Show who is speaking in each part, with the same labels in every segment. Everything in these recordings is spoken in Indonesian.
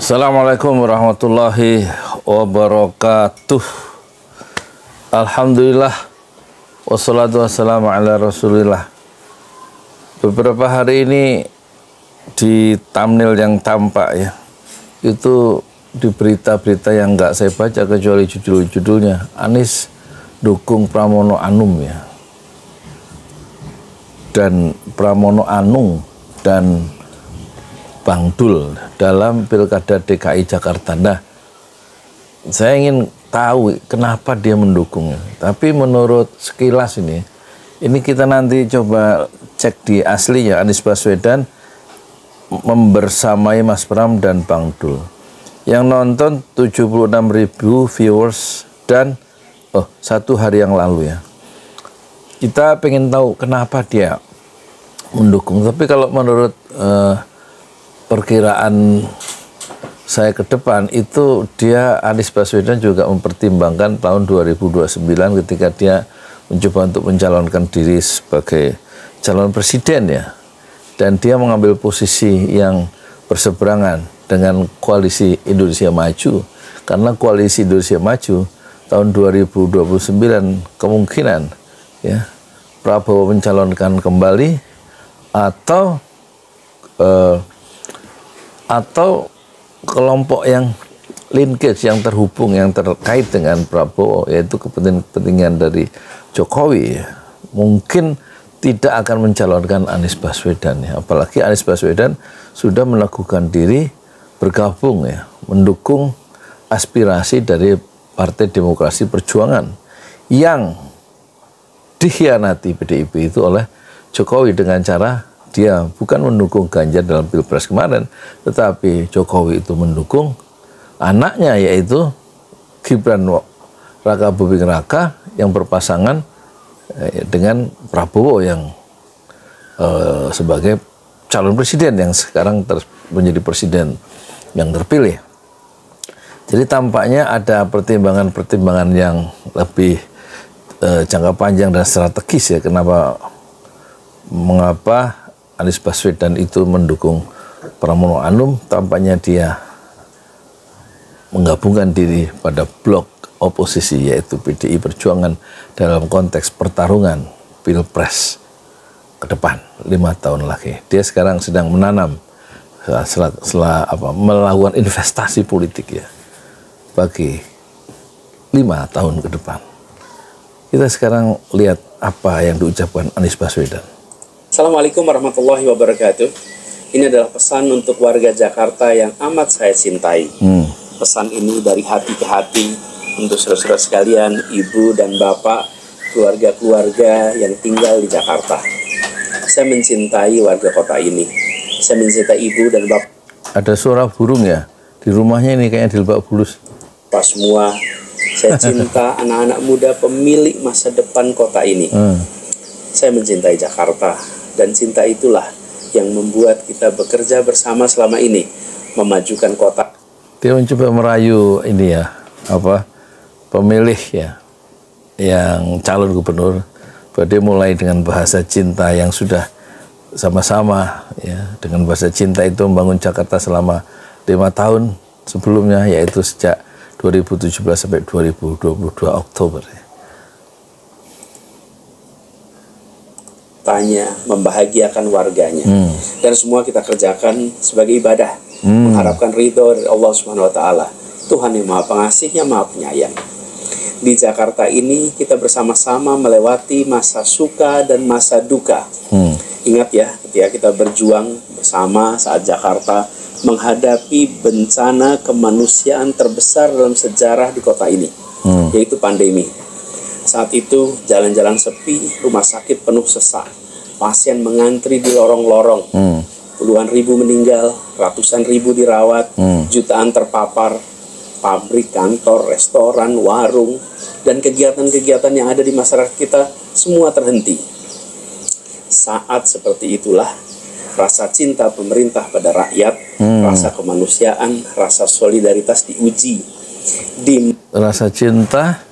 Speaker 1: Assalamualaikum warahmatullahi wabarakatuh. Alhamdulillah wassalatu wassalamu ala rasulillah. Beberapa hari ini di thumbnail yang tampak ya, itu di berita-berita yang nggak saya baca kecuali judul-judulnya, Anies dukung Pramono Anum ya, dan Pramono Anung dan Bang Dul dalam Pilkada DKI Jakarta. Nah, saya ingin tahu kenapa dia mendukungnya. Tapi menurut sekilas ini kita nanti coba cek di aslinya. Anies Baswedan membersamai Mas Pram dan Bang Dul. Yang nonton 76.000 viewers dan satu hari yang lalu ya. Kita pengen tahu kenapa dia mendukung. Tapi kalau menurut perkiraan saya ke depan itu dia Anies Baswedan juga mempertimbangkan tahun 2029 ketika dia mencoba untuk mencalonkan diri sebagai calon presiden ya, dan dia mengambil posisi yang berseberangan dengan koalisi Indonesia Maju, karena koalisi Indonesia Maju tahun 2029 kemungkinan ya Prabowo mencalonkan kembali atau kelompok yang linkage, yang terhubung, yang terkait dengan Prabowo, yaitu kepentingan dari Jokowi ya, mungkin tidak akan mencalonkan Anies Baswedan ya. Apalagi Anies Baswedan sudah melakukan diri bergabung ya, mendukung aspirasi dari Partai Demokrasi Perjuangan yang dikhianati PDIP itu oleh Jokowi dengan cara dia bukan mendukung Ganjar dalam Pilpres kemarin, tetapi Jokowi itu mendukung anaknya, yaitu Gibran Raka Buming Raka yang berpasangan dengan Prabowo yang sebagai calon presiden yang sekarang menjadi presiden yang terpilih. Jadi tampaknya ada pertimbangan-pertimbangan yang lebih jangka panjang dan strategis ya, mengapa Anies Baswedan itu mendukung Pramono Anum. Tampaknya dia menggabungkan diri pada blok oposisi, yaitu PDI Perjuangan dalam konteks pertarungan Pilpres ke depan 5 tahun lagi. Dia sekarang sedang menanam melakukan investasi politik ya bagi 5 tahun ke depan. Kita sekarang lihat apa yang diucapkan Anies Baswedan.
Speaker 2: Assalamualaikum warahmatullahi wabarakatuh. Ini adalah pesan untuk warga Jakarta yang amat saya cintai. Pesan ini dari hati ke hati untuk saudara-saudara sekalian, ibu dan bapak, keluarga-keluarga yang tinggal di Jakarta. Saya mencintai warga kota ini. Saya mencintai ibu dan bapak.
Speaker 1: Ada suara burung ya di rumahnya ini, kayaknya di Lebak Bulus.
Speaker 2: Pas semua, saya cinta anak-anak muda pemilik masa depan kota ini. Saya mencintai Jakarta. Dan cinta itulah yang membuat kita bekerja bersama selama ini, memajukan kota.
Speaker 1: Dia mencoba merayu ini ya, pemilih ya, yang calon gubernur. Dia mulai dengan bahasa cinta yang sudah sama-sama ya, dengan bahasa cinta itu membangun Jakarta selama 5 tahun sebelumnya, yaitu sejak 2017 sampai 2022 Oktober ya.
Speaker 2: Tanya membahagiakan warganya, dan semua kita kerjakan sebagai ibadah, mengharapkan ridho dari Allah Subhanahu Wa Taala, Tuhan yang Maha Pengasih, yang Maha Penyayang. Di Jakarta ini kita bersama-sama melewati masa suka dan masa duka. Ingat ya, ketika kita berjuang bersama saat Jakarta menghadapi bencana kemanusiaan terbesar dalam sejarah di kota ini, yaitu pandemi. Saat itu jalan-jalan sepi, rumah sakit penuh sesak, pasien mengantri di lorong-lorong, puluhan ribu meninggal, ratusan ribu dirawat, jutaan terpapar, pabrik, kantor, restoran, warung, dan kegiatan-kegiatan yang ada di masyarakat kita semua terhenti. Saat seperti itulah rasa cinta pemerintah pada rakyat, rasa kemanusiaan, rasa solidaritas diuji.
Speaker 1: Rasa cinta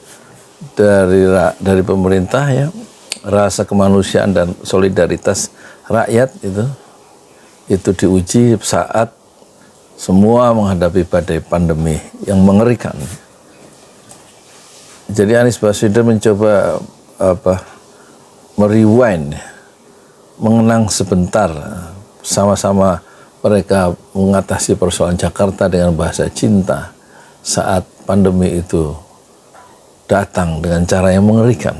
Speaker 1: dari pemerintah ya, rasa kemanusiaan dan solidaritas rakyat itu diuji saat semua menghadapi badai pandemi yang mengerikan. Jadi Anies Baswedan mencoba merewind, mengenang sebentar, sama-sama mereka mengatasi persoalan Jakarta dengan bahasa cinta saat pandemi itu datang dengan cara yang mengerikan.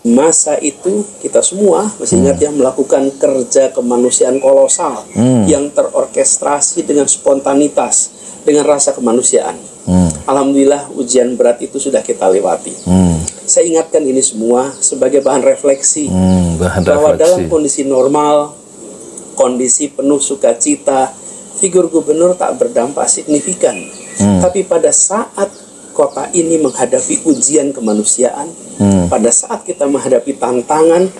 Speaker 2: Masa itu kita semua masih ingat ya, melakukan kerja kemanusiaan kolosal yang terorkestrasi dengan spontanitas, dengan rasa kemanusiaan. Alhamdulillah ujian berat itu sudah kita lewati. Saya ingatkan ini semua sebagai bahan refleksi, bahwa dalam kondisi normal, kondisi penuh sukacita, figur gubernur tak berdampak signifikan. Tapi pada saat kota ini menghadapi ujian kemanusiaan, pada saat kita menghadapi tantangan,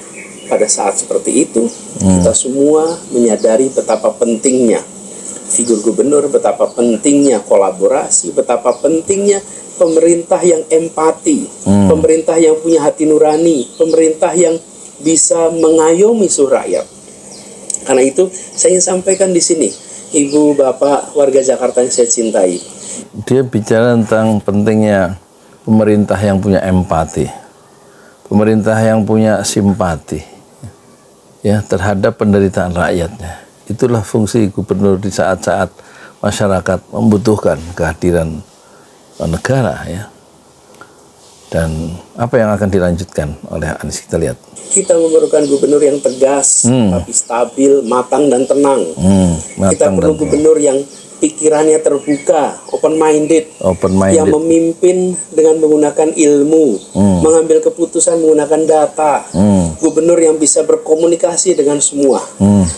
Speaker 2: pada saat seperti itu, kita semua menyadari betapa pentingnya figur gubernur, betapa pentingnya kolaborasi, betapa pentingnya pemerintah yang empati, pemerintah yang punya hati nurani, pemerintah yang bisa mengayomi seluruh rakyat. Karena itu, saya ingin sampaikan di sini, Ibu, Bapak, warga Jakarta yang saya cintai.
Speaker 1: Dia bicara tentang pentingnya pemerintah yang punya empati, pemerintah yang punya simpati ya terhadap penderitaan rakyatnya. Itulah fungsi gubernur di saat-saat masyarakat membutuhkan kehadiran negara ya. Dan apa yang akan dilanjutkan oleh Anies, kita lihat.
Speaker 2: Kita memerlukan gubernur yang tegas, tapi stabil, matang dan tenang. Kita perlu gubernur yang pikirannya terbuka, open-minded, yang memimpin dengan menggunakan ilmu, mengambil keputusan menggunakan data. Gubernur yang bisa berkomunikasi dengan semua,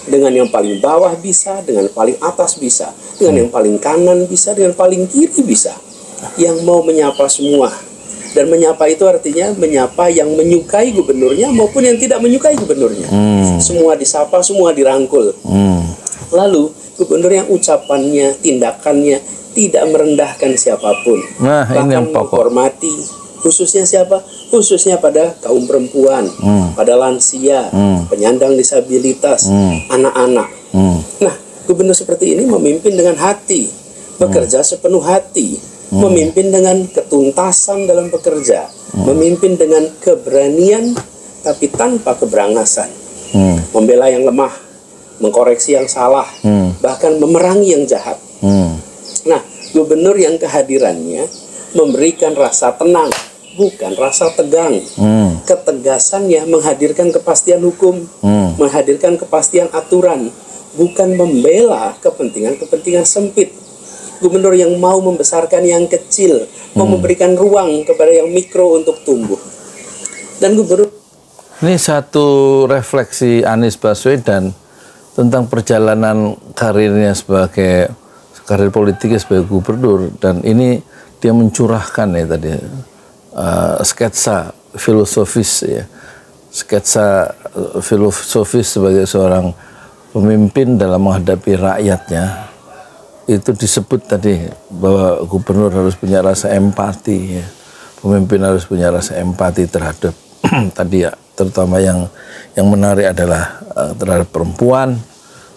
Speaker 2: dengan yang paling bawah bisa, dengan paling atas bisa, dengan yang paling kanan bisa, dengan paling kiri bisa, yang mau menyapa semua. Dan menyapa itu artinya menyapa yang menyukai gubernurnya maupun yang tidak menyukai gubernurnya. Semua disapa, semua dirangkul. Lalu gubernur yang ucapannya, tindakannya tidak merendahkan siapapun, bahkan menghormati, khususnya siapa? Khususnya pada kaum perempuan, pada lansia, penyandang disabilitas, anak-anak. Nah, gubernur seperti ini memimpin dengan hati, bekerja sepenuh hati, memimpin dengan ketuntasan dalam bekerja, memimpin dengan keberanian tapi tanpa keberangasan, membela yang lemah, mengkoreksi yang salah, bahkan memerangi yang jahat. Nah, gubernur yang kehadirannya memberikan rasa tenang, bukan rasa tegang. Ketegasannya menghadirkan kepastian hukum, menghadirkan kepastian aturan, bukan membela kepentingan-kepentingan sempit. Gubernur yang mau membesarkan yang kecil, mau memberikan ruang kepada yang mikro untuk tumbuh. Dan gubernur
Speaker 1: ini satu refleksi Anies Baswedan tentang perjalanan karirnya sebagai karir politiknya sebagai gubernur, dan ini dia mencurahkan ya tadi sketsa filosofis ya, sketsa filosofis sebagai seorang pemimpin dalam menghadapi rakyatnya. Itu disebut tadi bahwa gubernur harus punya rasa empati ya. Pemimpin harus punya rasa empati terhadap tadi ya, terutama yang menarik adalah terhadap perempuan,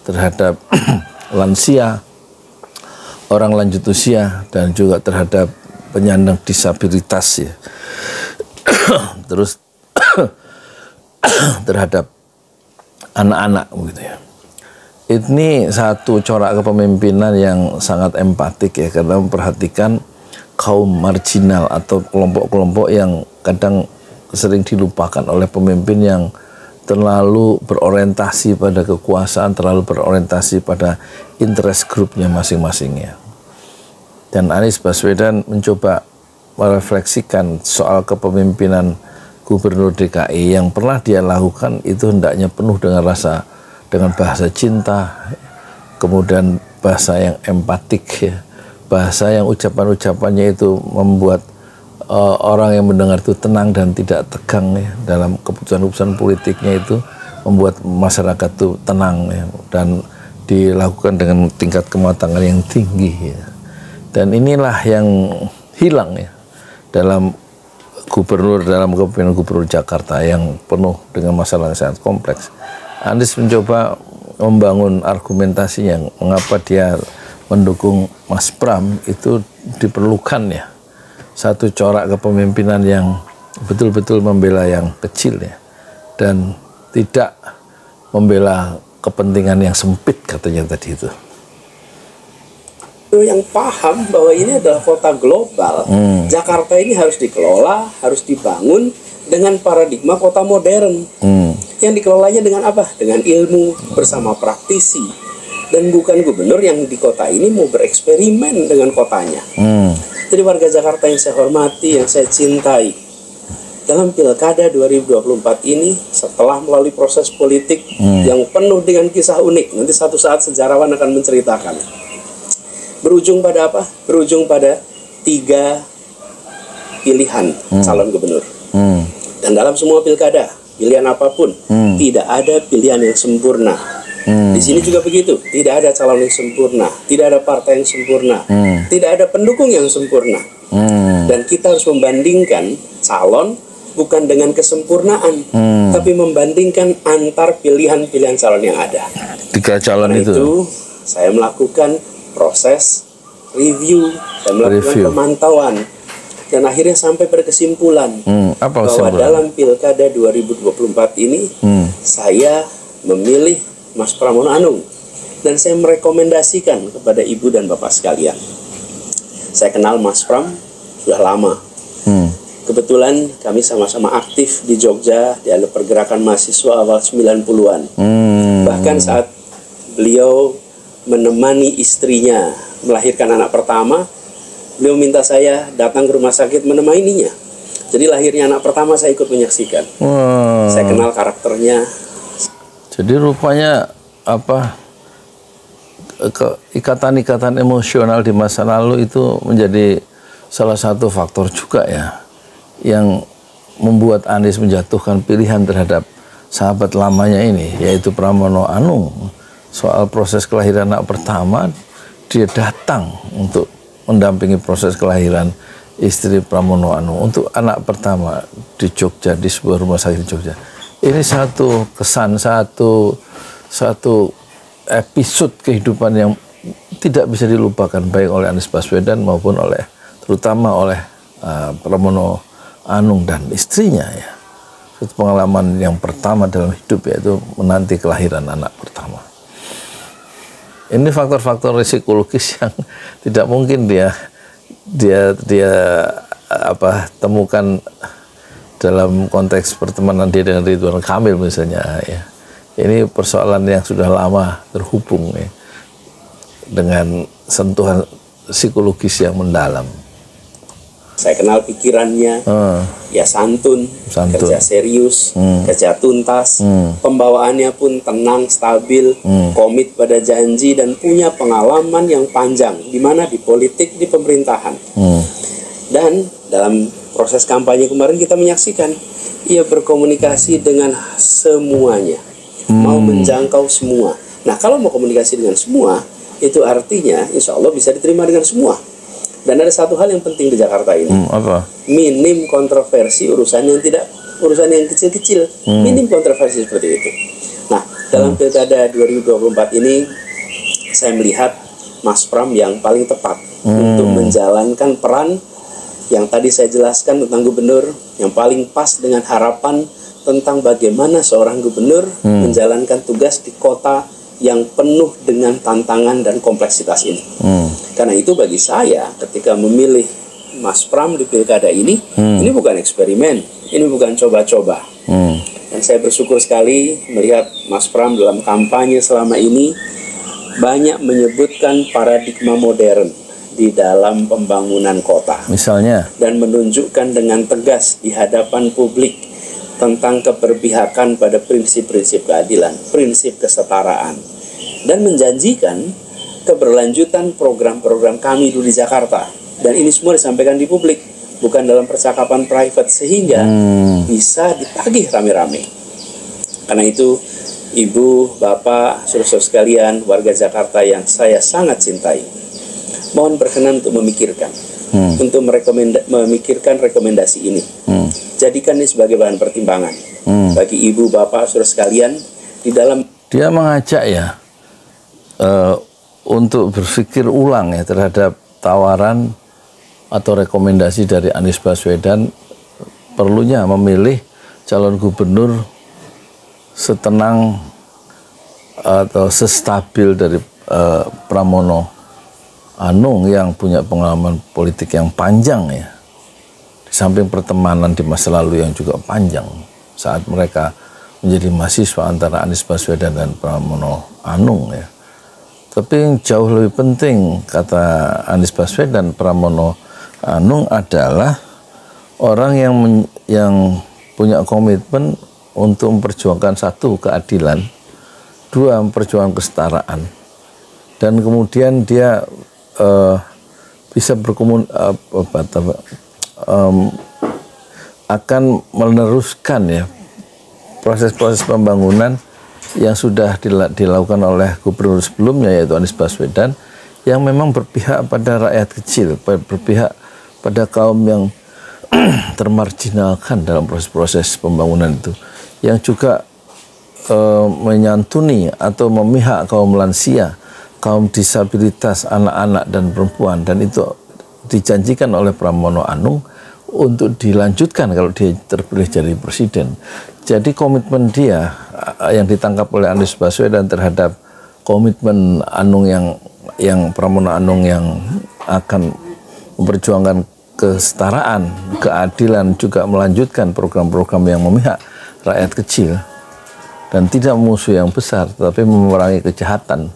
Speaker 1: terhadap lansia, orang lanjut usia, dan juga terhadap penyandang disabilitas ya. Terus terhadap anak-anak begitu ya. Ini satu corak kepemimpinan yang sangat empatik ya, karena memperhatikan kaum marginal atau kelompok-kelompok yang kadang sering dilupakan oleh pemimpin yang terlalu berorientasi pada kekuasaan, terlalu berorientasi pada interest grupnya masing-masing ya. Dan Anies Baswedan mencoba merefleksikan soal kepemimpinan Gubernur DKI yang pernah dia lakukan itu hendaknya penuh dengan bahasa cinta, kemudian bahasa yang empatik ya, bahasa yang ucapan-ucapannya itu membuat orang yang mendengar itu tenang dan tidak tegang ya, dalam keputusan-keputusan politiknya itu membuat masyarakat itu tenang ya, dan dilakukan dengan tingkat kematangan yang tinggi ya. Dan inilah yang hilang ya dalam kepemimpinan gubernur Jakarta yang penuh dengan masalah yang sangat kompleks. Anies mencoba membangun argumentasinya mengapa dia mendukung Mas Pram itu diperlukan ya satu corak kepemimpinan yang betul-betul membela yang kecil ya, dan tidak membela kepentingan yang sempit katanya tadi itu.
Speaker 2: Yang paham bahwa ini adalah kota global, Jakarta ini harus dikelola, harus dibangun dengan paradigma kota modern. Yang dikelolanya dengan apa? Dengan ilmu bersama praktisi, dan bukan gubernur yang di kota ini mau bereksperimen dengan kotanya. Jadi warga Jakarta yang saya hormati, yang saya cintai, dalam Pilkada 2024 ini setelah melalui proses politik yang penuh dengan kisah unik, nanti satu saat sejarawan akan menceritakan, berujung pada apa? Berujung pada 3 pilihan calon gubernur. Dan dalam semua pilkada, pilihan apapun, tidak ada pilihan yang sempurna. Di sini juga begitu, tidak ada calon yang sempurna, tidak ada partai yang sempurna, tidak ada pendukung yang sempurna. Dan kita harus membandingkan calon bukan dengan kesempurnaan, tapi membandingkan antar pilihan-pilihan calon yang ada.
Speaker 1: 3 calon
Speaker 2: Karena itu saya melakukan proses review, saya melakukan pemantauan, dan akhirnya sampai berkesimpulan bahwa dalam Pilkada 2024 ini saya memilih Mas Pramono Anung, dan saya merekomendasikan kepada ibu dan bapak sekalian. Saya kenal Mas Pram sudah lama. Kebetulan kami sama-sama aktif di Jogja, di pergerakan mahasiswa awal 90-an. Bahkan saat beliau menemani istrinya melahirkan anak pertama, beliau minta saya datang ke rumah sakit menemaninya. Jadi lahirnya anak pertama saya ikut menyaksikan. Saya kenal karakternya.
Speaker 1: Jadi rupanya apa, ikatan-ikatan emosional di masa lalu itu menjadi salah satu faktor juga ya, yang membuat Anies menjatuhkan pilihan terhadap sahabat lamanya ini, yaitu Pramono Anung. Soal proses kelahiran anak pertama, dia datang untuk mendampingi proses kelahiran istri Pramono Anung untuk anak pertama di Jogja, di sebuah rumah sakit di Jogja. Ini satu kesan, satu episode kehidupan yang tidak bisa dilupakan baik oleh Anies Baswedan maupun terutama oleh Pramono Anung dan istrinya ya. Itu pengalaman yang pertama dalam hidup, yaitu menanti kelahiran anak pertama. Ini faktor-faktor psikologis yang tidak mungkin dia temukan dalam konteks pertemanan dia dengan Ridwan Kamil misalnya ya. Ini persoalan yang sudah lama terhubung ya, dengan sentuhan psikologis yang mendalam.
Speaker 2: Saya kenal pikirannya, ya santun, kerja serius, kerja tuntas, pembawaannya pun tenang, stabil, komit pada janji, dan punya pengalaman yang panjang, di mana di politik, di pemerintahan. Dan dalam proses kampanye kemarin kita menyaksikan, ia berkomunikasi dengan semuanya, mau menjangkau semua. Nah, kalau mau komunikasi dengan semua, itu artinya insya Allah bisa diterima dengan semua. Dan ada satu hal yang penting di Jakarta ini, minim kontroversi, urusan yang kecil-kecil, minim kontroversi seperti itu. Nah, dalam Pilkada 2024 ini, saya melihat Mas Pram yang paling tepat untuk menjalankan peran yang tadi saya jelaskan tentang gubernur, yang paling pas dengan harapan tentang bagaimana seorang gubernur menjalankan tugas di kota yang penuh dengan tantangan dan kompleksitas ini. Karena itu bagi saya, ketika memilih Mas Pram di Pilkada ini bukan eksperimen, ini bukan coba-coba. Dan saya bersyukur sekali melihat Mas Pram dalam kampanye selama ini banyak menyebutkan paradigma modern di dalam pembangunan kota.
Speaker 1: Misalnya?
Speaker 2: Dan menunjukkan dengan tegas di hadapan publik tentang keberpihakan pada prinsip-prinsip keadilan, prinsip kesetaraan, dan menjanjikan keberlanjutan program-program kami dulu di Jakarta. Dan ini semua disampaikan di publik, bukan dalam percakapan private, sehingga bisa ditagih rame-rame. Karena itu, Ibu, Bapak, saudara-saudara sekalian, warga Jakarta yang saya sangat cintai, mohon berkenan untuk memikirkan, untuk memikirkan rekomendasi ini. Jadikan ini sebagai bahan pertimbangan bagi Ibu, Bapak, saudara sekalian di dalam
Speaker 1: dia mengajak ya untuk berpikir ulang ya terhadap tawaran atau rekomendasi dari Anies Baswedan perlunya memilih calon gubernur setenang atau sestabil dari Pramono Anung yang punya pengalaman politik yang panjang ya. Di samping pertemanan di masa lalu yang juga panjang saat mereka menjadi mahasiswa antara Anies Baswedan dan Pramono Anung ya. Tapi yang jauh lebih penting kata Anies Baswedan, Pramono Anung adalah orang yang punya komitmen untuk memperjuangkan satu keadilan, dua memperjuangkan kesetaraan, dan kemudian dia bisa akan meneruskan ya proses-proses pembangunan yang sudah dilakukan oleh gubernur sebelumnya yaitu Anies Baswedan, yang memang berpihak pada rakyat kecil, berpihak pada kaum yang termarginalkan dalam proses-proses pembangunan itu, yang juga menyantuni atau memihak kaum lansia, kaum disabilitas, anak-anak dan perempuan, dan itu dijanjikan oleh Pramono Anung untuk dilanjutkan kalau dia terpilih jadi presiden. Jadi komitmen dia yang ditangkap oleh Anies Baswedan terhadap komitmen Anung yang Pramono Anung yang akan memperjuangkan kesetaraan, keadilan, juga melanjutkan program-program yang memihak rakyat kecil dan tidak musuh yang besar tetapi memerangi kejahatan.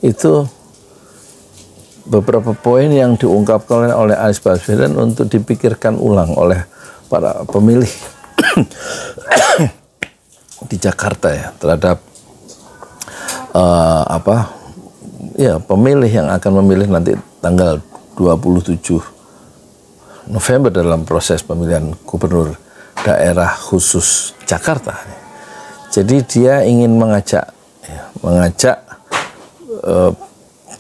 Speaker 1: Itu beberapa poin yang diungkapkan oleh Anies Baswedan untuk dipikirkan ulang oleh para pemilih di Jakarta ya terhadap pemilih yang akan memilih nanti tanggal 27 November dalam proses pemilihan gubernur daerah khusus Jakarta. Jadi dia ingin mengajak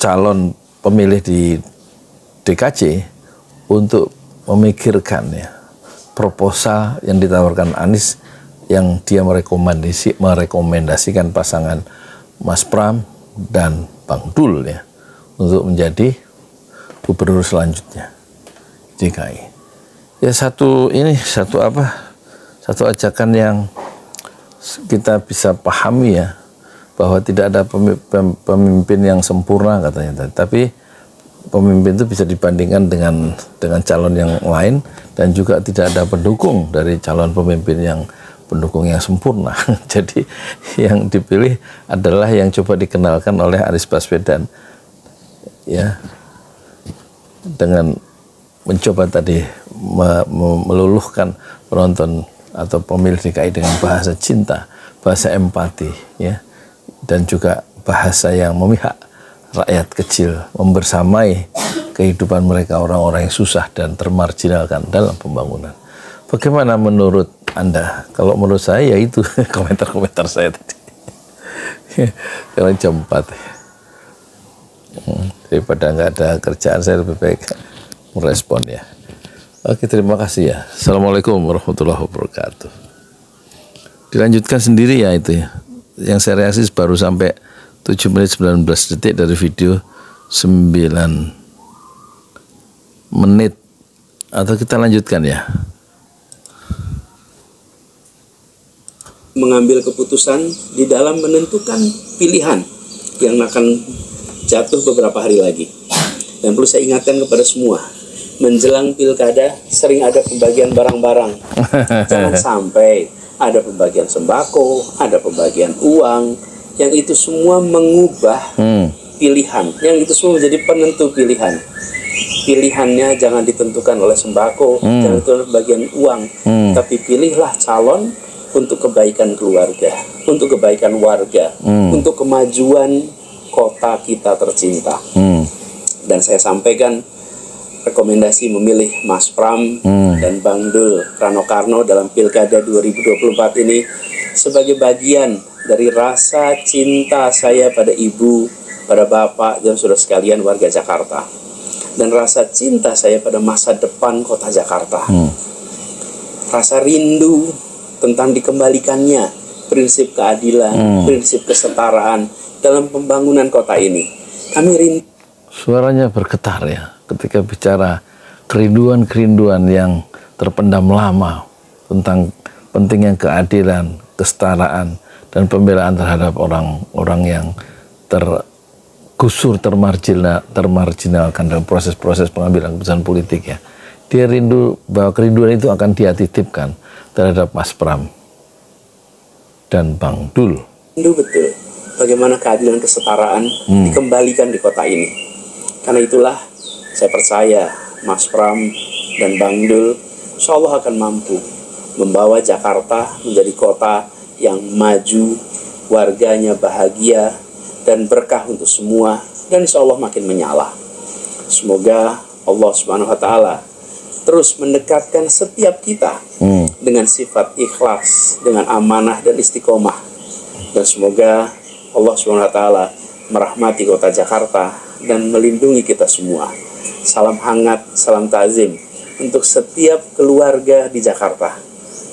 Speaker 1: calon pemilih di DKJ untuk memikirkan ya proposal yang ditawarkan Anies yang dia merekomendasikan pasangan Mas Pram dan Bang Dul ya untuk menjadi gubernur selanjutnya DKI. Ya satu ajakan yang kita bisa pahami ya, bahwa tidak ada pemimpin yang sempurna katanya tadi, tapi pemimpin itu bisa dibandingkan dengan calon yang lain, dan juga tidak ada pendukung dari calon pemimpin yang sempurna. Jadi yang dipilih adalah yang coba dikenalkan oleh Anies Baswedan ya, dengan mencoba tadi meluluhkan penonton atau pemilih DKI dengan bahasa cinta, bahasa empati ya, dan juga bahasa yang memihak rakyat kecil, membersamai kehidupan mereka, orang-orang yang susah dan termarginalkan dalam pembangunan. Bagaimana menurut Anda? Kalau menurut saya ya itu komentar-komentar saya tadi. Sekarang jam 4 daripada nggak ada kerjaan, saya lebih baik merespon ya. Oke, terima kasih ya. Assalamualaikum warahmatullahi wabarakatuh. Dilanjutkan sendiri ya itu ya. Yang saya reaksi baru sampai 7 menit 19 detik dari video 9 menit. Atau kita lanjutkan ya.
Speaker 2: Mengambil keputusan di dalam menentukan pilihan yang akan jatuh beberapa hari lagi. Dan perlu saya ingatkan kepada semua, menjelang pilkada sering ada pembagian barang-barang. Jangan sampai ada pembagian sembako, ada pembagian uang, yang itu semua mengubah pilihan, yang itu semua menjadi penentu pilihan. Pilihannya jangan ditentukan oleh sembako, jangan ditentukan pembagian uang, tapi pilihlah calon untuk kebaikan keluarga, untuk kebaikan warga, untuk kemajuan kota kita tercinta. Dan saya sampaikan rekomendasi memilih Mas Pram dan Bang Dul Rano Karno dalam Pilkada 2024 ini sebagai bagian dari rasa cinta saya pada ibu, pada bapak dan saudara sekalian warga Jakarta, dan rasa cinta saya pada masa depan kota Jakarta. Rasa rindu tentang dikembalikannya prinsip keadilan, prinsip kesetaraan dalam pembangunan kota ini. Kami rindu.
Speaker 1: Suaranya bergetar ya ketika bicara kerinduan-kerinduan yang terpendam lama tentang pentingnya keadilan, kesetaraan, dan pembelaan terhadap orang-orang yang tergusur, termarginalkan dalam proses-proses pengambilan keputusan politik ya. Dia rindu bahwa kerinduan itu akan dia titipkan terhadap Mas Pram dan Bang Dul.
Speaker 2: Rindu betul bagaimana keadilan kesetaraan dikembalikan di kota ini. Karena itulah saya percaya Mas Pram dan Bang Dul insya Allah akan mampu membawa Jakarta menjadi kota yang maju, warganya bahagia dan berkah untuk semua, dan insya Allah makin menyala. Semoga Allah Subhanahu wa Ta'ala terus mendekatkan setiap kita dengan sifat ikhlas, dengan amanah dan istiqomah, dan semoga Allah Subhanahu wa Ta'ala merahmati kota Jakarta dan melindungi kita semua. Salam hangat, salam ta'zim untuk setiap keluarga di Jakarta.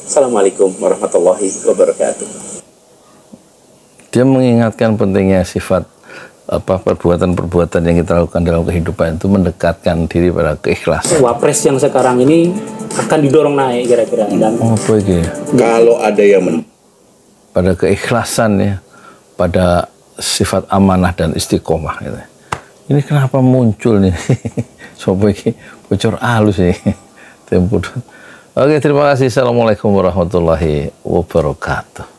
Speaker 2: Assalamualaikum warahmatullahi wabarakatuh.
Speaker 1: Dia mengingatkan pentingnya sifat perbuatan-perbuatan yang kita lakukan dalam kehidupan itu mendekatkan diri pada keikhlasan.
Speaker 3: Wapres yang sekarang ini akan didorong naik kira-kira, dan
Speaker 1: apa itu?
Speaker 4: Kalau ada yang
Speaker 1: pada keikhlasan ya, pada sifat amanah dan istiqomah gitu. Ini kenapa muncul nih? Sopo iki bocor halus nih. Tempo. Oke, terima kasih. Assalamualaikum warahmatullahi wabarakatuh.